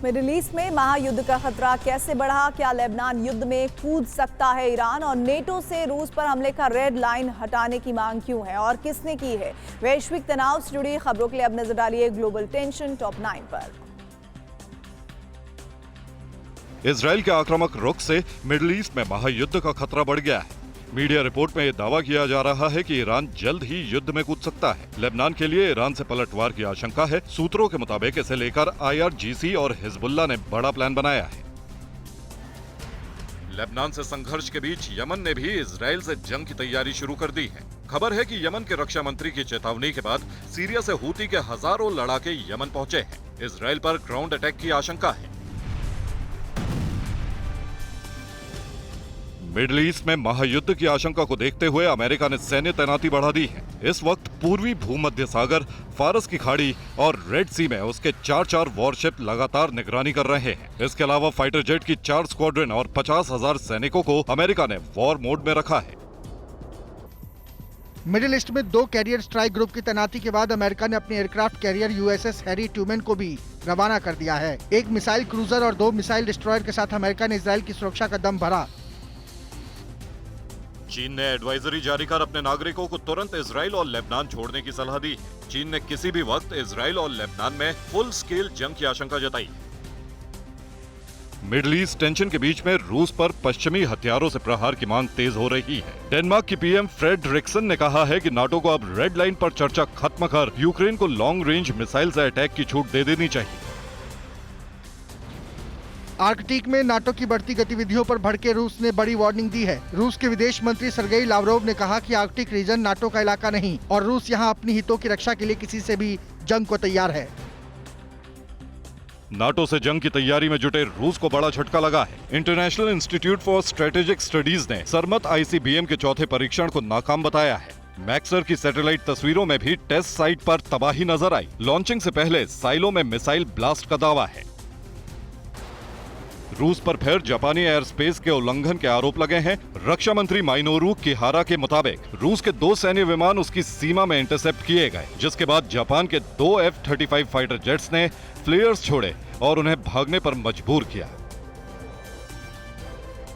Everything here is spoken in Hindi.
मिडिल ईस्ट में महायुद्ध का खतरा कैसे बढ़ा? क्या लेबनान युद्ध में कूद सकता है ईरान? और नेटो से रूस पर हमले का रेड लाइन हटाने की मांग क्यों है और किसने की है? वैश्विक तनाव से जुड़ी खबरों के लिए अब नजर डालिए ग्लोबल टेंशन टॉप 9 पर। इजराइल के आक्रामक रुख से मिडिल ईस्ट में महायुद्ध का खतरा बढ़ गया है। मीडिया रिपोर्ट में यह दावा किया जा रहा है कि ईरान जल्द ही युद्ध में कूद सकता है। लेबनान के लिए ईरान से पलटवार की आशंका है। सूत्रों के मुताबिक इसे लेकर IRGC और हिजबुल्लाह ने बड़ा प्लान बनाया है। लेबनान से संघर्ष के बीच यमन ने भी इजराइल से जंग की तैयारी शुरू कर दी है। खबर है कि यमन के रक्षा मंत्री की चेतावनी के बाद सीरिया से हूती के हजारों लड़ाके यमन पहुंचे हैं। इजराइल पर ग्राउंड अटैक की आशंका है। मिडिल ईस्ट में महायुद्ध की आशंका को देखते हुए अमेरिका ने सैन्य तैनाती बढ़ा दी है। इस वक्त पूर्वी भूमध्य सागर, फारस की खाड़ी और रेड सी में उसके 4 वॉरशिप लगातार निगरानी कर रहे हैं। इसके अलावा फाइटर जेट की 4 स्क्वाड्रन और 50,000 सैनिकों को अमेरिका ने वॉर मोड में रखा है। मिडिल ईस्ट में 2 कैरियर स्ट्राइक ग्रुप की तैनाती के बाद अमेरिका ने अपने aircraft carrier USS Harry Trueman को भी रवाना कर दिया है। 1 मिसाइल क्रूजर और 2 मिसाइल डिस्ट्रॉयर के साथ अमेरिका ने इजराइल की सुरक्षा का दम भरा। चीन ने एडवाइजरी जारी कर अपने नागरिकों को तुरंत इजराइल और लेबनान छोड़ने की सलाह दी है। चीन ने किसी भी वक्त इजराइल और लेबनान में फुल स्केल जंग की आशंका जताई। मिडिल ईस्ट टेंशन के बीच में रूस पर पश्चिमी हथियारों से प्रहार की मांग तेज हो रही है। डेनमार्क की PM फ्रेडरिक्सन ने कहा है कि नाटो को अब रेड लाइन पर चर्चा खत्म कर यूक्रेन को लॉन्ग रेंज मिसाइल से अटैक की छूट दे देनी चाहिए। आर्कटिक में नाटो की बढ़ती गतिविधियों पर भड़के रूस ने बड़ी वार्निंग दी है। रूस के विदेश मंत्री सर्गेई लावरोव ने कहा कि आर्कटिक रीजन नाटो का इलाका नहीं और रूस यहां अपनी हितों की रक्षा के लिए किसी से भी जंग को तैयार है। नाटो से जंग की तैयारी में जुटे रूस को बड़ा झटका लगा है। International institute for strategic studies ने सरमत ICBM के चौथे परीक्षण को नाकाम बताया है। मैक्सर की सैटेलाइट तस्वीरों में भी टेस्ट साइट पर तबाही नजर आई। लॉन्चिंग से पहले साइलो में मिसाइल ब्लास्ट का दावा है। रूस पर फिर जापानी एयर स्पेस के उल्लंघन के आरोप लगे हैं। रक्षा मंत्री माइनोरू किहारा के मुताबिक रूस के 2 सैन्य विमान उसकी सीमा में इंटरसेप्ट किए गए, जिसके बाद जापान के 2 F-35 फाइटर जेट्स ने फ्लेयर्स छोड़े और उन्हें भागने पर मजबूर किया।